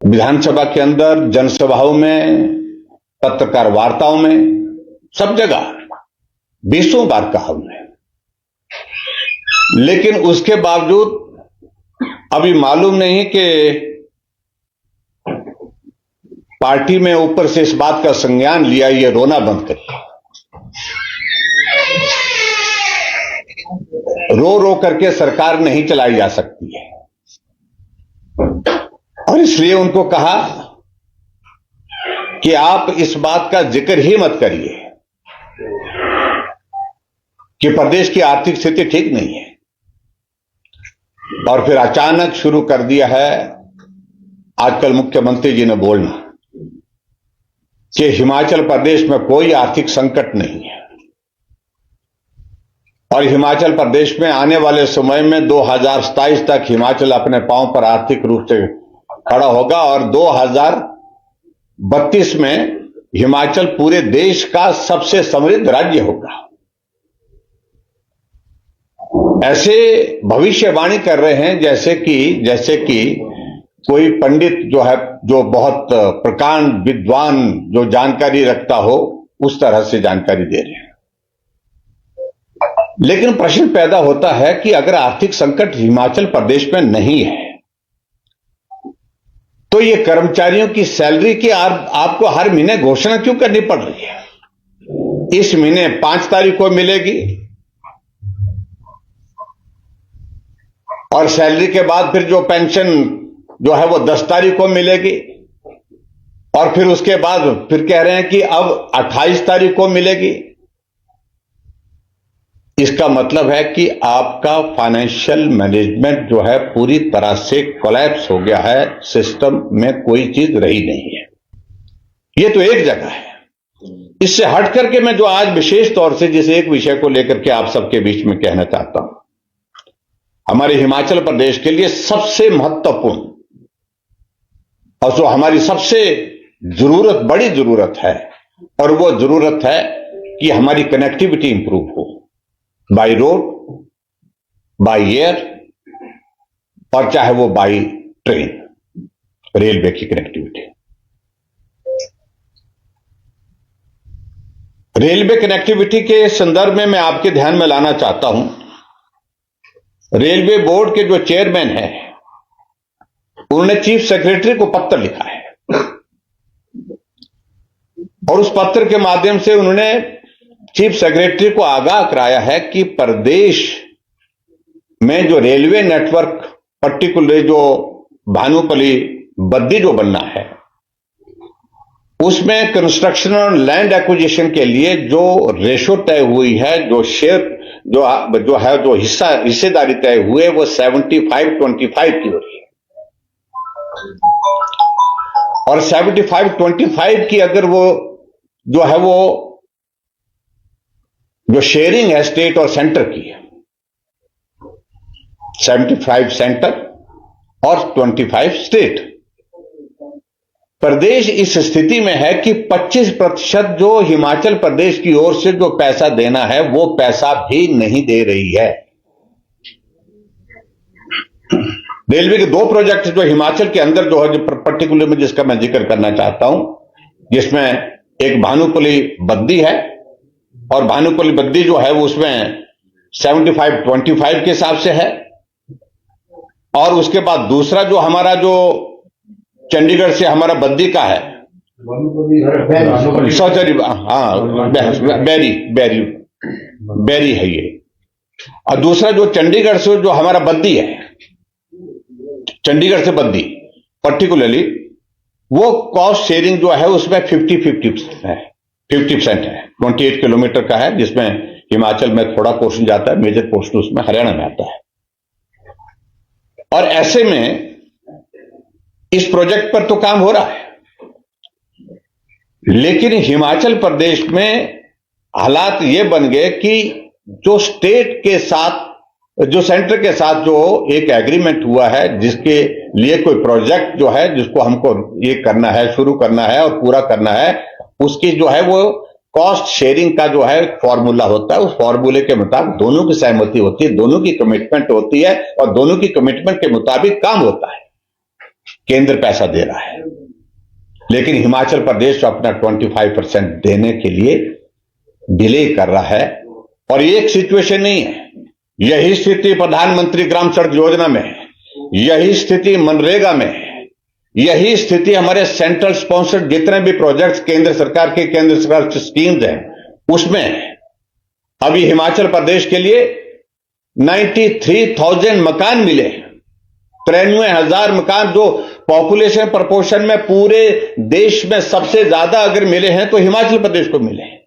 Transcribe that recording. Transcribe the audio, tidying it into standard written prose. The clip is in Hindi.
विधानसभा के अंदर, जनसभाओं में, पत्रकार वार्ताओं में, सब जगह 20 बार कहा हमने। लेकिन उसके बावजूद अभी मालूम नहीं कि पार्टी में ऊपर से इस बात का संज्ञान लिया, ये रोना बंद करिए। रो रो करके सरकार नहीं चलाई जा सकती है, और इसलिए उनको कहा कि आप इस बात का जिक्र ही मत करिए कि प्रदेश की आर्थिक स्थिति ठीक नहीं है। और फिर अचानक शुरू कर दिया है आजकल मुख्यमंत्री जी ने बोलना कि हिमाचल प्रदेश में कोई आर्थिक संकट नहीं है, और हिमाचल प्रदेश में आने वाले समय में 2027 तक हिमाचल अपने पांव पर आर्थिक रूप से खड़ा होगा, और 2032 में हिमाचल पूरे देश का सबसे समृद्ध राज्य होगा। ऐसे भविष्यवाणी कर रहे हैं जैसे कि कोई पंडित जो है, जो बहुत प्रकांड विद्वान, जो जानकारी रखता हो, उस तरह से जानकारी दे रहे हैं। लेकिन प्रश्न पैदा होता है कि अगर आर्थिक संकट हिमाचल प्रदेश में नहीं है, तो ये कर्मचारियों की सैलरी की आपको हर महीने घोषणा क्यों करनी पड़ रही है? इस महीने 5 तारीख को मिलेगी, और सैलरी के बाद फिर जो पेंशन जो है वो 10 तारीख को मिलेगी, और फिर उसके बाद फिर कह रहे हैं कि अब 28 तारीख को मिलेगी। इसका मतलब है कि आपका फाइनेंशियल मैनेजमेंट जो है पूरी तरह से कोलैप्स हो गया है, सिस्टम में कोई चीज रही नहीं है। ये तो एक जगह है। इससे हट करके मैं जो आज विशेष तौर से जिस एक विषय को लेकर के आप सबके बीच में कहना चाहता हूं, हमारे हिमाचल प्रदेश के लिए सबसे महत्वपूर्ण और जो हमारी सबसे बड़ी जरूरत है, और वो जरूरत है कि हमारी कनेक्टिविटी इंप्रूव हो, बाय रोड, बाय एयर, और चाहे वो बाय ट्रेन, रेलवे की कनेक्टिविटी। रेलवे कनेक्टिविटी के संदर्भ में मैं आपके ध्यान में लाना चाहता हूं, रेलवे बोर्ड के जो चेयरमैन हैं, उन्होंने चीफ सेक्रेटरी को पत्र लिखा है, और उस पत्र के माध्यम से उन्होंने चीफ सेक्रेटरी को आगाह कराया है कि प्रदेश में जो रेलवे नेटवर्क, पर्टिकुलरली जो भानुपल्ली बद्दी जो बनना है, उसमें कंस्ट्रक्शन और लैंड एक्विजिशन के लिए जो रेशो तय हुई है, जो शेयर जो हिस्सेदारी तय हुए, वो 75-25 की हो रही है। और 75-25 की अगर वो जो है वो जो शेयरिंग है स्टेट और सेंटर की है, 75 सेंटर और 25 स्टेट। प्रदेश इस स्थिति में है कि 25% जो हिमाचल प्रदेश की ओर से जो पैसा देना है, वो पैसा भी नहीं दे रही है। रेलवे के 2 प्रोजेक्ट जो हिमाचल के अंदर जो है, जो पर्टिकुलर में जिसका मैं जिक्र करना चाहता हूं, जिसमें एक भानुपल्ली बद्दी है, और भानुपल्ली बद्दी जो है वो उसमें 75-25 के हिसाब से है। और उसके बाद दूसरा जो हमारा जो चंडीगढ़ से हमारा बद्दी का है, सॉरी, हाँ, बैरी है ये। और दूसरा जो चंडीगढ़ से जो हमारा बद्दी है, चंडीगढ़ से बद्दी पर्टिकुलरली, वो कॉस्ट शेयरिंग जो है उसमें 50-50 है, 50% है। 28 किलोमीटर का है, जिसमें हिमाचल में थोड़ा पोर्शन जाता है, मेजर पोर्शन उसमें हरियाणा में आता है। और ऐसे में इस प्रोजेक्ट पर तो काम हो रहा है, लेकिन हिमाचल प्रदेश में हालात ये बन गए कि जो स्टेट के साथ, जो सेंटर के साथ जो एक एग्रीमेंट हुआ है, जिसके लिए कोई प्रोजेक्ट जो है जिसको हमको ये करना है, शुरू करना है और पूरा करना है, उसकी जो है वो कॉस्ट शेयरिंग का जो है फॉर्मूला होता है। उस फॉर्मूले के मुताबिक दोनों की सहमति होती है, दोनों की कमिटमेंट होती है, और दोनों की कमिटमेंट के मुताबिक काम होता है। केंद्र पैसा दे रहा है, लेकिन हिमाचल प्रदेश अपना 25% देने के लिए डिले कर रहा है। और ये एक सिचुएशन नहीं है, यही स्थिति प्रधानमंत्री ग्राम सड़क योजना में है, यही स्थिति मनरेगा में है, यही स्थिति हमारे सेंट्रल स्पॉन्सर्ड जितने भी प्रोजेक्ट्स केंद्र सरकार की स्कीम्स हैं उसमें है। अभी हिमाचल प्रदेश के लिए 93,000 मकान मिले, 93,000 मकान, जो पॉपुलेशन प्रपोर्शन में पूरे देश में सबसे ज्यादा अगर मिले हैं तो हिमाचल प्रदेश को मिले हैं।